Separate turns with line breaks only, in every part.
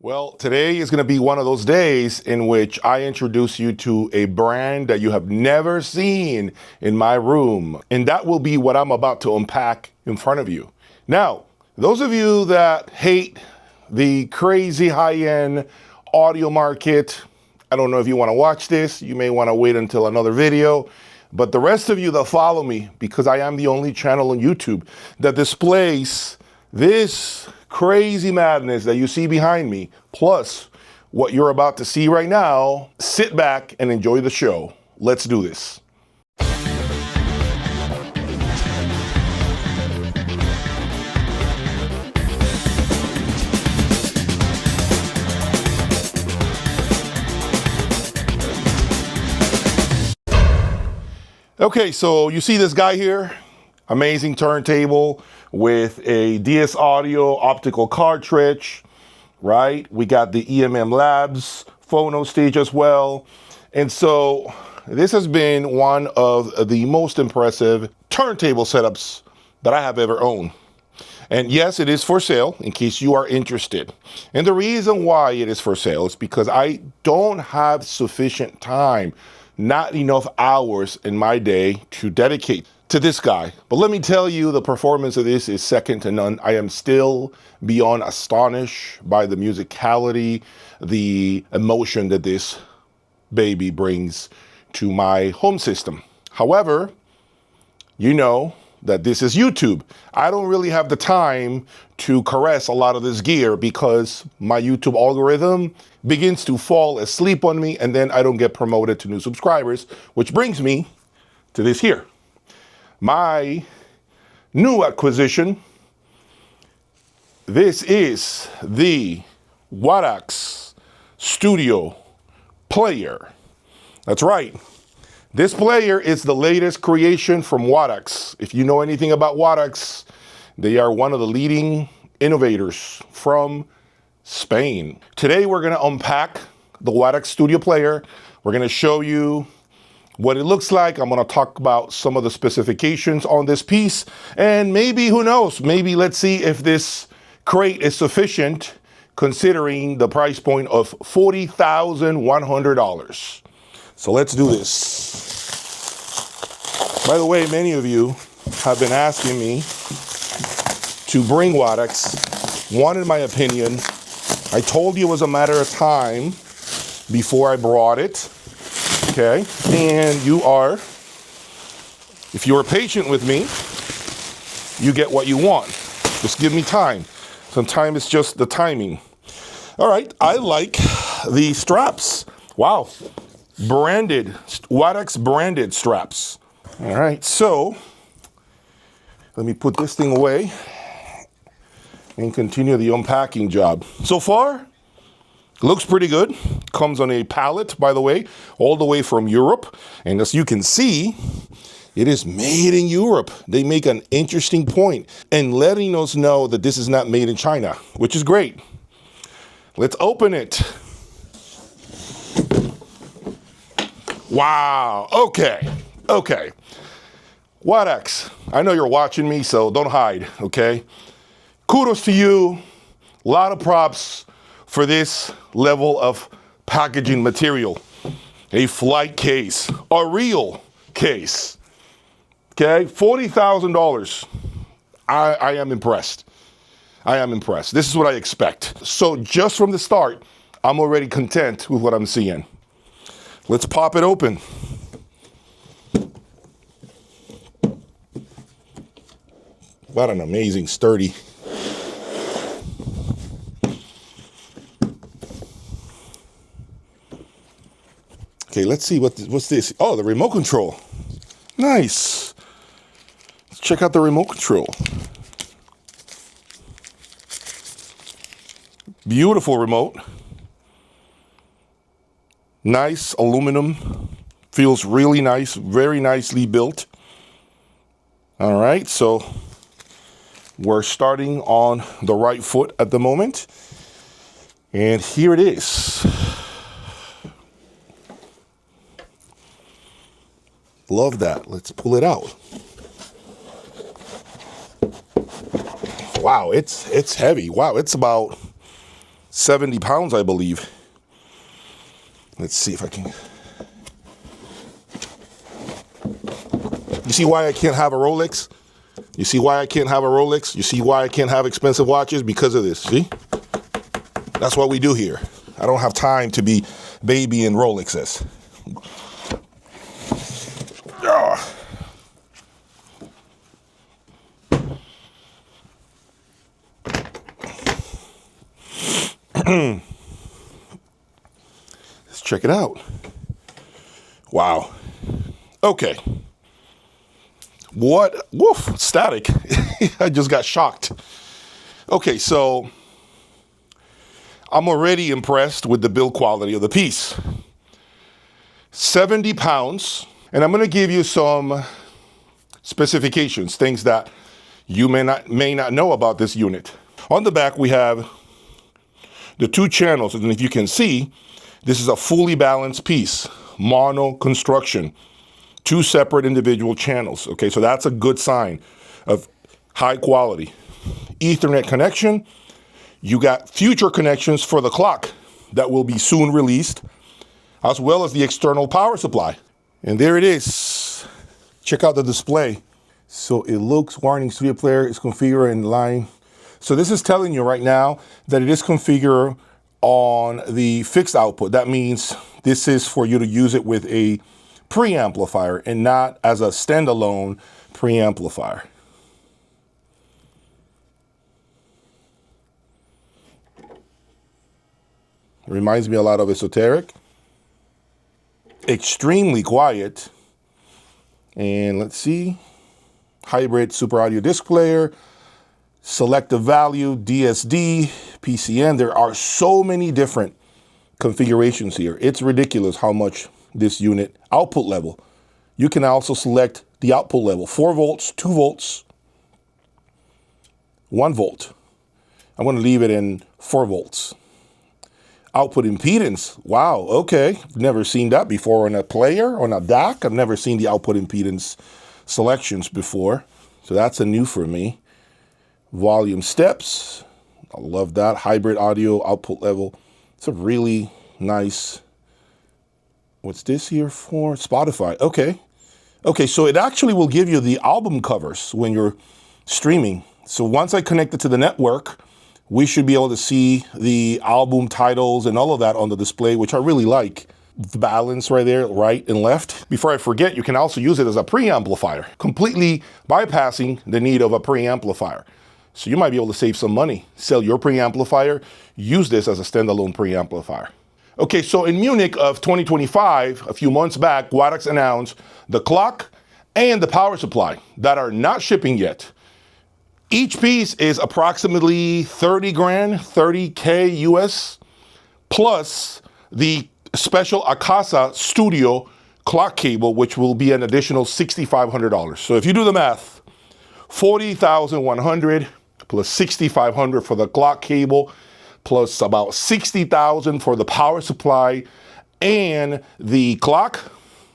Well, today is going to be one of those days in which I introduce you to a brand that you have never seen in my room. And that will be what I'm about to unpack in front of you. Now, those of you that hate the crazy high-end audio market, I don't know if you want to watch this. You may want to wait until another video. But the rest of you that follow me, because I am the only channel on YouTube that displays this crazy madness that you see behind me, plus what you're about to see right now, sit back and enjoy the show. Let's do this. Okay, so you see this guy here? Amazing turntable with a DS Audio optical cartridge, right? We got the EMM Labs phono stage as well. And so this has been one of the most impressive turntable setups that I have ever owned. And yes, it is for sale in case you are interested. And the reason why it is for sale is because I don't have sufficient time, not enough hours in my day to dedicate to this guy. But let me tell you, the performance of this is second to none. I am still beyond astonished by the musicality, the emotion that this baby brings to my home system. However, you know that this is YouTube. I don't really have the time to caress a lot of this gear because my YouTube algorithm begins to fall asleep on me and then I don't get promoted to new subscribers, which brings me to this here. My new acquisition. This is the Wadax Studio Player. That's right. This player is the latest creation from Wadax. If you know anything about Wadax, they are one of the leading innovators from Spain. Today we're going to unpack the Wadax Studio Player. We're going to show you what it looks like. I'm going to talk about some of the specifications on this piece, and maybe, who knows, maybe let's see if this crate is sufficient considering the price point of $40,100. So let's do this. By the way, many of you have been asking me to bring Wadax, wanted my opinion. I told you it was a matter of time before I brought it. Okay, and you are, if you are patient with me, you get what you want. Just give me time. Sometimes it's just the timing. All right, I like the straps. Wow, branded, Wadax branded straps. All right, so let me put this thing away and continue the unpacking job. So far, looks pretty good. Comes on a pallet, by the way, all the way from Europe. And as you can see, it is made in Europe. They make an interesting point in letting us know that this is not made in China, which is great. Let's open it. Wow, okay. Wadax, I know you're watching me, so don't hide, okay? Kudos to you. A lot of props for this level of packaging material. A flight case, a real case. Okay, $40,000. I am impressed. I am impressed. This is what I expect. So just from the start, I'm already content with what I'm seeing. Let's pop it open. What an amazing, sturdy. Okay, let's see what's this. Oh, the remote control. Nice. Let's check out the remote control. Beautiful remote. Nice aluminum. Feels really nice, very nicely built. All right, so we're starting on the right foot at the moment. And here it is. Love that. Let's pull it out. Wow, it's heavy. Wow, it's about 70 pounds, I believe. Let's see if I can. You see why I can't have a Rolex? You see why I can't have a Rolex? You see why I can't have expensive watches? Because of this, see? That's what we do here. I don't have time to be babying Rolexes. Let's check it out. Wow. Okay. What? Woof, static. I just got shocked. Okay, so I'm already impressed with the build quality of the piece. 70 pounds, and I'm going to give you some specifications, things that you may not know about this unit. On the back, we have the 2 channels, and if you can see, this is a fully balanced piece, mono construction. 2 separate individual channels. Okay, so that's a good sign of high quality. Ethernet connection. You got future connections for the clock that will be soon released, as well as the external power supply. And there it is. Check out the display. So it looks Wadax Studio Player is configured in line. So this is telling you right now that it is configured on the fixed output. That means this is for you to use it with a preamplifier and not as a standalone preamplifier. It reminds me a lot of Esoteric. Extremely quiet. And let's see. Hybrid super audio disc player. Selective value, DSD, PCN. There are so many different configurations here. It's ridiculous how much this unit output level. You can also select the output level, 4 volts, 2 volts, 1 volt. I'm going to leave it in 4 volts. Output impedance. Wow. Okay. Never seen that before on a player, on a DAC. I've never seen the output impedance selections before. So that's a new for me. Volume steps. I love that. Hybrid audio output level. It's a really nice. What's this here for? Spotify. Okay. Okay, so it actually will give you the album covers when you're streaming. So once I connect it to the network, we should be able to see the album titles and all of that on the display, which I really like. The balance right there, right and left. Before I forget, you can also use it as a preamplifier, completely bypassing the need of a preamplifier. So you might be able to save some money. Sell your preamplifier, use this as a standalone preamplifier. Okay, so in Munich of 2025, a few months back, Wadax announced the clock and the power supply that are not shipping yet. Each piece is approximately 30 grand, 30K US, plus the special Akasa Studio clock cable, which will be an additional $6,500. So if you do the math, 40,100 plus 6,500 for the clock cable, plus about 60,000 for the power supply and the clock,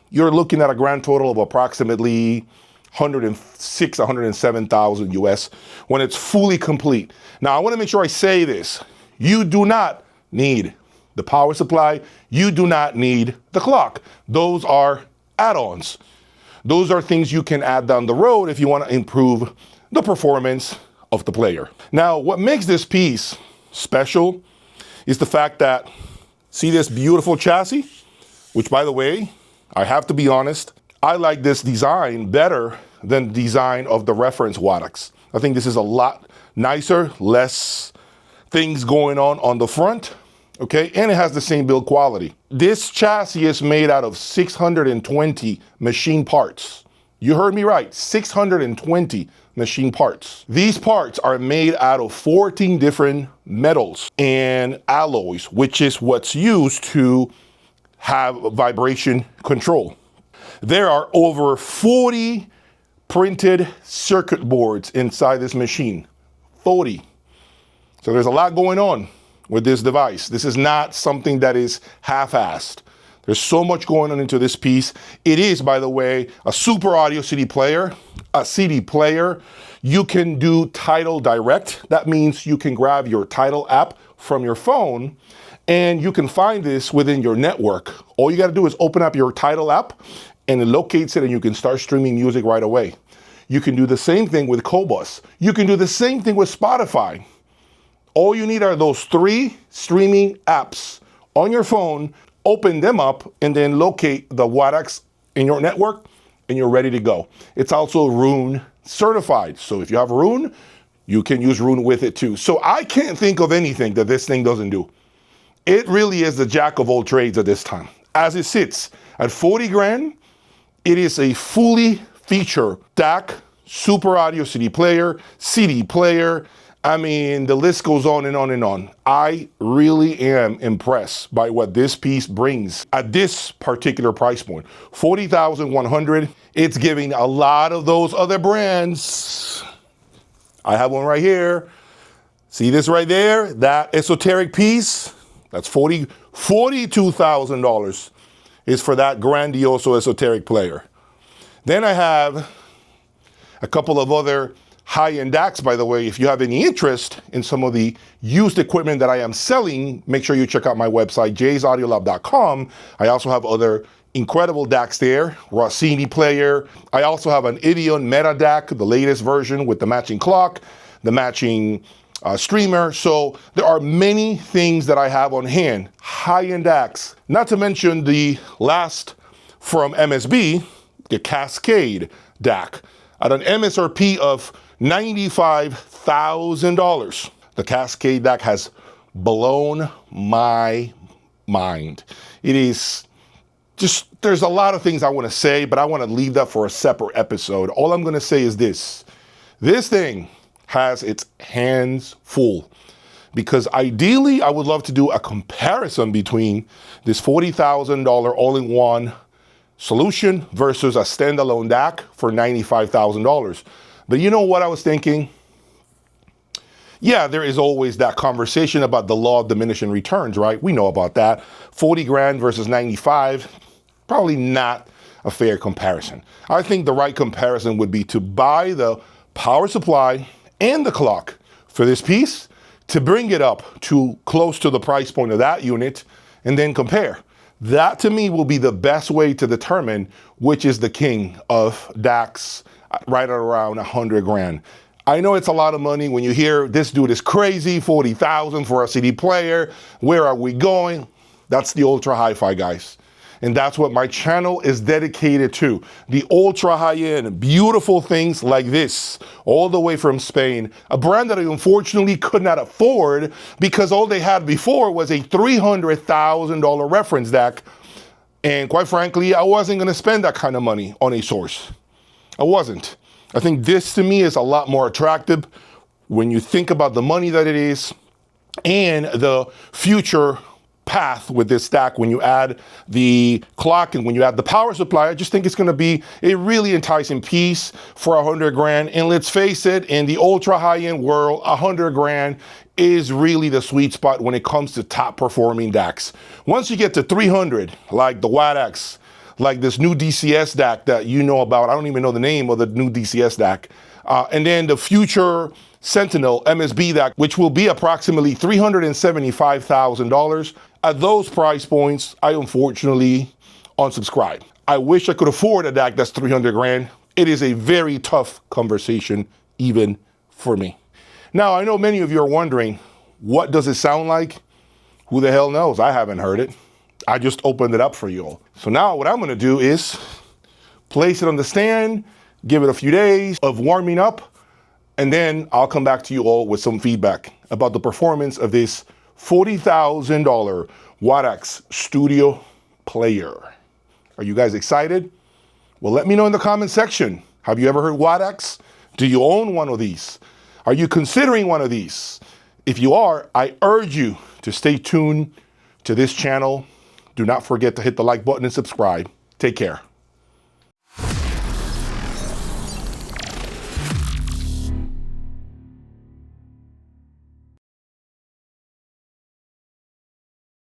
you're looking at a grand total of approximately 106, 107,000 US when it's fully complete. Now, I want to make sure I say this. You do not need the power supply. You do not need the clock. Those are add-ons. Those are things you can add down the road if you want to improve the performance of the player. Now, what makes this piece special is the fact that, see this beautiful chassis, which, by the way, I have to be honest, I like this design better than the design of the reference Wadax. I think this is a lot nicer, less things going on the front, okay? And it has the same build quality. This chassis is made out of 620 machine parts. You heard me right, 620 machine parts. These parts are made out of 14 different metals and alloys, which is what's used to have vibration control. There are over 40 printed circuit boards inside this machine. 40. So there's a lot going on with this device. This is not something that is half-assed. There's so much going on into this piece. It is, by the way, a super audio CD player, a CD player. You can do Tidal Direct. That means you can grab your Tidal app from your phone, and you can find this within your network. All you got to do is open up your Tidal app, and it locates it, and you can start streaming music right away. You can do the same thing with Qobuz. You can do the same thing with Spotify. All you need are those 3 streaming apps on your phone, open them up, and then locate the Wadax in your network, and you're ready to go. It's also Roon certified. So if you have Roon, you can use Roon with it too. So I can't think of anything that this thing doesn't do. It really is the jack of all trades at this time. As it sits at 40 grand, it is a fully featured DAC, super audio CD player. I mean, the list goes on and on and on. I really am impressed by what this piece brings at this particular price point. $40,100. It's giving a lot of those other brands. I have one right here. See this right there? That esoteric piece, that's $42,000 is for that grandioso esoteric player. Then I have a couple of other high-end DACs, by the way. If you have any interest in some of the used equipment that I am selling, make sure you check out my website, jaysaudiolab.com. I also have other incredible DACs there, Rossini player. I also have an Ideon Meta DAC, the latest version with the matching clock, the matching streamer. So there are many things that I have on hand, high-end DACs, not to mention the last from MSB, the Cascade DAC, at an MSRP of $95,000. The Cascade DAC has blown my mind. It is just, there's a lot of things I want to say, but I want to leave that for a separate episode. All I'm going to say is this. This thing has its hands full, because ideally I would love to do a comparison between this $40,000 all-in-one solution versus a standalone DAC for $95,000. But you know what I was thinking? Yeah, there is always that conversation about the law of diminishing returns, right? We know about that. 40 grand versus 95, probably not a fair comparison. I think the right comparison would be to buy the power supply and the clock for this piece, to bring it up to close to the price point of that unit, and then compare. That to me will be the best way to determine which is the king of DACs right at around 100 grand. I know it's a lot of money when you hear this dude is crazy, 40,000 for a CD player. Where are we going? That's the ultra hi-fi, guys. And that's what my channel is dedicated to. The ultra high-end, beautiful things like this, all the way from Spain. A brand that I unfortunately could not afford because all they had before was a $300,000 reference DAC. And quite frankly, I wasn't gonna spend that kind of money on a source. I wasn't. I think this to me is a lot more attractive when you think about the money that it is and the future path with this stack. When you add the clock and when you add the power supply, I just think it's going to be a really enticing piece for 100 grand. And let's face it, in the ultra high-end world, 100 grand is really the sweet spot when it comes to top performing DACs. Once you get to 300, like the Wadax, like this new DCS DAC that you know about, I don't even know the name of the new DCS DAC, and then the future Sentinel MSB DAC, which will be approximately $375,000. At those price points, I unfortunately unsubscribe. I wish I could afford a DAC that's 300 grand. It is a very tough conversation, even for me. Now, I know many of you are wondering, what does it sound like? Who the hell knows? I haven't heard it. I just opened it up for you all. So now what I'm gonna do is place it on the stand, give it a few days of warming up, and then I'll come back to you all with some feedback about the performance of this $40,000 Wadax Studio Player. Are you guys excited? Well, let me know in the comment section. Have you ever heard Wadax? Do you own one of these? Are you considering one of these? If you are, I urge you to stay tuned to this channel. Do not forget to hit the like button and subscribe. Take care.